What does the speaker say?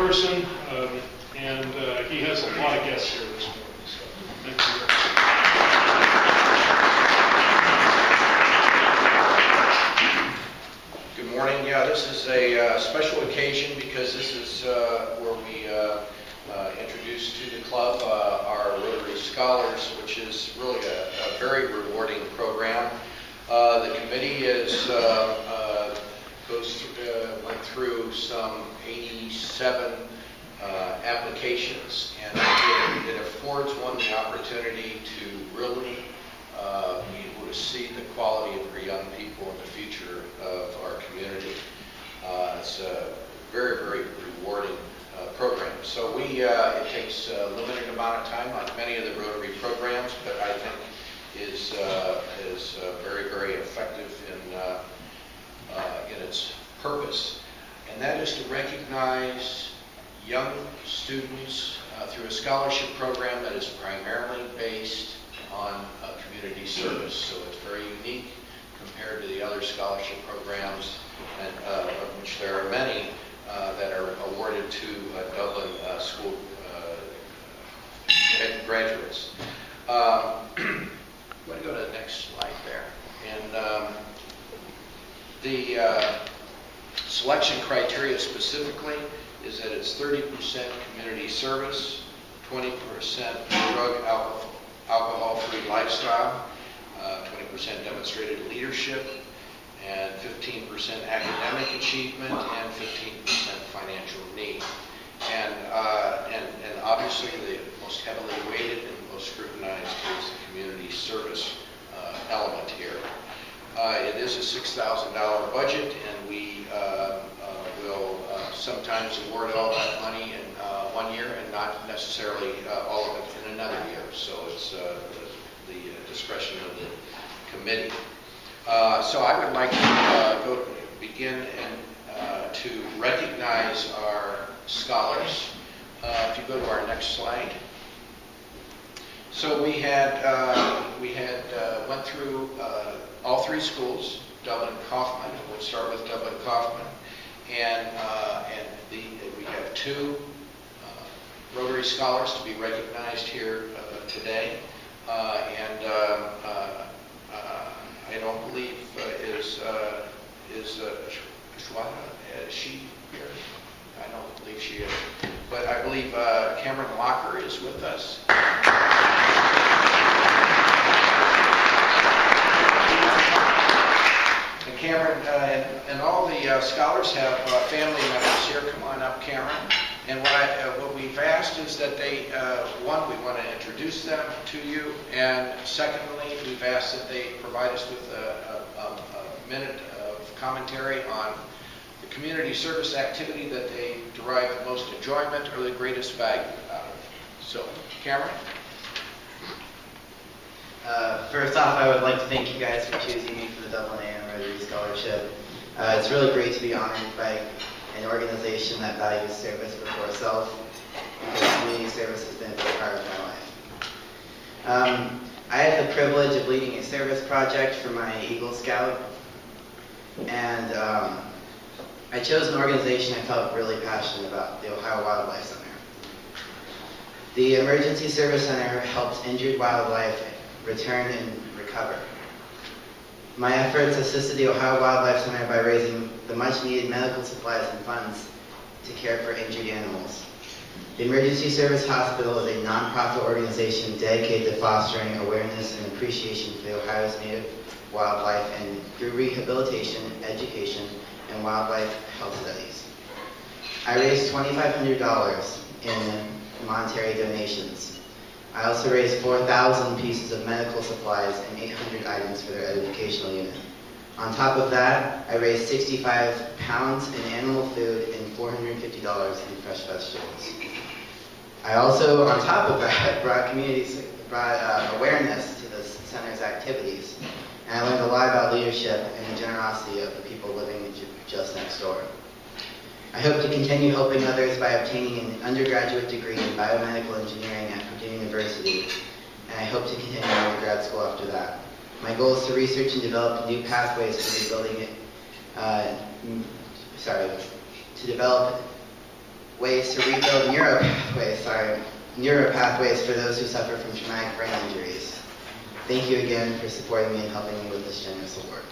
person, and he has a lot of guests here this morning. So thank you. Good morning. Yeah, this is a special occasion because this is where we introduce to the club our Rotary Scholars, which is really a very rewarding program. The committee went through some 87 applications, and it affords one the opportunity to really be able to see the quality of our young people in the future of our community. It's a very, very rewarding program. So it takes a limited amount of time, like many of the Rotary programs, but I think is very, very effective in its purpose. And that is to recognize young students through a scholarship program that is primarily based on community service. So it's very unique compared to the other scholarship programs, and of which there are many that are awarded to Dublin school graduates. I'm going to go to the next slide there. And the selection criteria specifically is that it's 30% community service, 20% drug, alcohol-free lifestyle, 20% demonstrated leadership, and 15% academic achievement, and 15% financial need. And obviously the most heavily weighted and most scrutinized is the community service element here. It is a $6,000 budget, and we will sometimes award all that money in 1 year and not necessarily all of it in another year. So it's the discretion of the committee. So I would like to begin to recognize our scholars. If you go to our next slide. So we had went through all three schools, Dublin Coffman. We'll start with Dublin Coffman, and we have two Rotary Scholars to be recognized here today, and I don't believe is Schwieterman, is she here? I don't believe she is, but I believe Cameron Locker is with us. And Cameron and all the scholars have family members here. Come on up, Cameron. And what we've asked is that they, one, we want to introduce them to you, and secondly, we've asked that they provide us with a minute of commentary on the community service activity that they derive the most enjoyment or the greatest value out of. So, Cameron? First off, I would like to thank you guys for choosing me for the Dublin AM Rotary Scholarship. It's really great to be honored by an organization that values service before self, because community service has been a big part of my life. I had the privilege of leading a service project for my Eagle Scout, and I chose an organization I felt really passionate about, the Ohio Wildlife Center. The Emergency Service Center helps injured wildlife return and recover. My efforts assisted the Ohio Wildlife Center by raising the much-needed medical supplies and funds to care for injured animals. The Emergency Service Hospital is a nonprofit organization dedicated to fostering awareness and appreciation for Ohio's native wildlife and through rehabilitation, education, and wildlife health studies. I raised $2,500 in monetary donations. I also raised 4,000 pieces of medical supplies and 800 items for their educational unit. On top of that, I raised 65 pounds in animal food and $450 in fresh vegetables. I also, on top of that, brought awareness to the center's activities, and I learned a lot about leadership and the generosity of the people living just next door. I hope to continue helping others by obtaining an undergraduate degree in biomedical engineering at Purdue University, and I hope to continue on to grad school after that. My goal is to research and develop new pathways for rebuilding it, to develop ways to rebuild neuropathways for those who suffer from traumatic brain injuries. Thank you again for supporting me and helping me with this generous award.